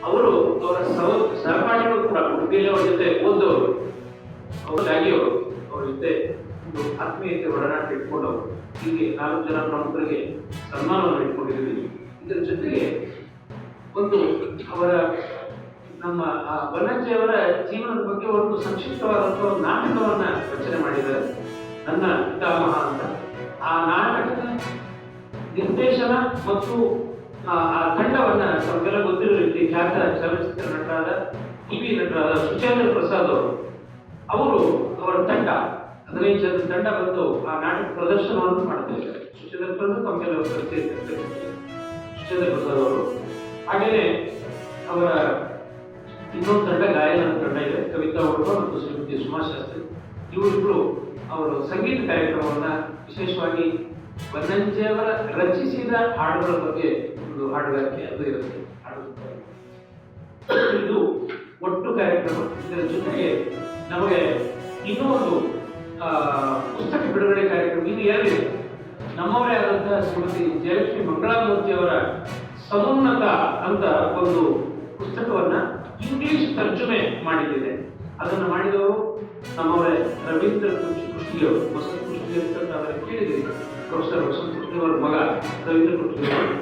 ಅವರು ಅವರ ಸಹಪಾಠಿಗಳು ಕೂಡ ಉಡುಪಿಯಲ್ಲಿ ಅವರ ಜೊತೆ ಓದೋರು, ಅವರಾಗಿ ಅವ್ರ ಜೊತೆ ಒಂದು ಆತ್ಮೀಯತೆ ಒಡನಾಟ ಇಟ್ಕೊಂಡವರು. ಹೀಗೆ 4 ಜನ ಪ್ರಮುಖರಿಗೆ ಸನ್ಮಾನವನ್ನು ಇಟ್ಕೊಂಡಿದ್ದೀವಿ. ಇದರ ಜೊತೆಗೆ ಒಂದು ಅವರ ನಮ್ಮ ಬನ್ನಂಜೆಯವರ ಜೀವನದ ಬಗ್ಗೆ ಒಂದು ಸಂಕ್ಷಿಪ್ತವಾದಂತಹ ಒಂದು ನಾಟಕವನ್ನ ರಚನೆ ಮಾಡಿದ್ದಾರೆ, ನನ್ನ ಪಿತಾಮಹ ಅಂತ. ಆ ನಾಟಕದ ನಿರ್ದೇಶನ ಮತ್ತು ಆ ತಂಡವನ್ನ ತಮಗೆಲ್ಲ ಗೊತ್ತಿರೋ ರೀತಿ ಖ್ಯಾತ ಚಲನಚಿತ್ರ ನಟರಾದ ಟಿವಿ ನಟರಾದ ಸುಚೇಂದ್ರ ಪ್ರಸಾದ್ ಅವರು ಅವರ ತಂಡ 15 ಜನರ ತಂಡ ಬಂದು ಆ ನಾಟಕ ಪ್ರದರ್ಶನವನ್ನು ಮಾಡ್ತಿದ್ದಾರೆ. ಸುಚೇಂದ್ರ ಪ್ರಸಾದ್ ತಮಗೆಲ್ಲ ಸುಚೇಂದ್ರ ಪ್ರಸಾದ್ ಅವರು. ಹಾಗೇನೆ ಅವರ ಇನ್ನೊಂದು ತಂಡ ಗಾಯನ ತಂಡ ಇದೆ, ಕವಿತಾ ಉಡುಪ ಮತ್ತು ಶ್ರೀಮತಿ ಸುಮಾ ಶಾಸ್ತ್ರಿ. ಇವರಿಬ್ರು ಅವರು ಸಂಗೀತ ಕಾರ್ಯಕ್ರಮವನ್ನ ವಿಶೇಷವಾಗಿ ಬನ್ನಂಜೆಯವರ ರಚಿಸಿದ ಹಾಡುಗಳ ಬಗ್ಗೆ ಒಂದು ಹಾಡುಗಾರಿಕೆ ಅದು ಇರುತ್ತೆ. ಇದು ಒಟ್ಟು ಕಾರ್ಯಕ್ರಮ. ಇದರ ಜೊತೆಗೆ ನಮಗೆ ಇನ್ನೂ ಒಂದು ಪುಸ್ತಕ ಬಿಡುಗಡೆ ಕಾರ್ಯಕ್ರಮ ಇದು ಎರಡಿದೆ. ನಮ್ಮವರೇ ಆದಂತಹ ಶ್ರೀಮತಿ ಜಯಲಕ್ಷ್ಮಿ ಮಂಗಳಾಮೂರ್ತಿ ಅವರ ಸಮುನ್ನತ ಅಂತ ಒಂದು ಪುಸ್ತಕವನ್ನ ಇಂಗ್ಲಿಷ್ ತರ್ಜುಮೆ ಮಾಡಿದ್ದೇನೆ. ಅದನ್ನು ಮಾಡಿದವರು ನಮ್ಮವರೇ ರವೀಂದ್ರ ಕುಷ್ಟಗಿಯವರು. ವಸಂತ ಕುಷ್ಟಗಿ ಅಂತ ಅವರಿಗೆ ಕೇಳಿದ್ದೀರಿ, ಪ್ರೊಫೆಸರ್ ವಸಂತ ಕುಷ್ಟಗಿ ಅವರ ಮಗ ರವೀಂದ್ರ ಕುಷ್ಟಗಿ ಅವರು.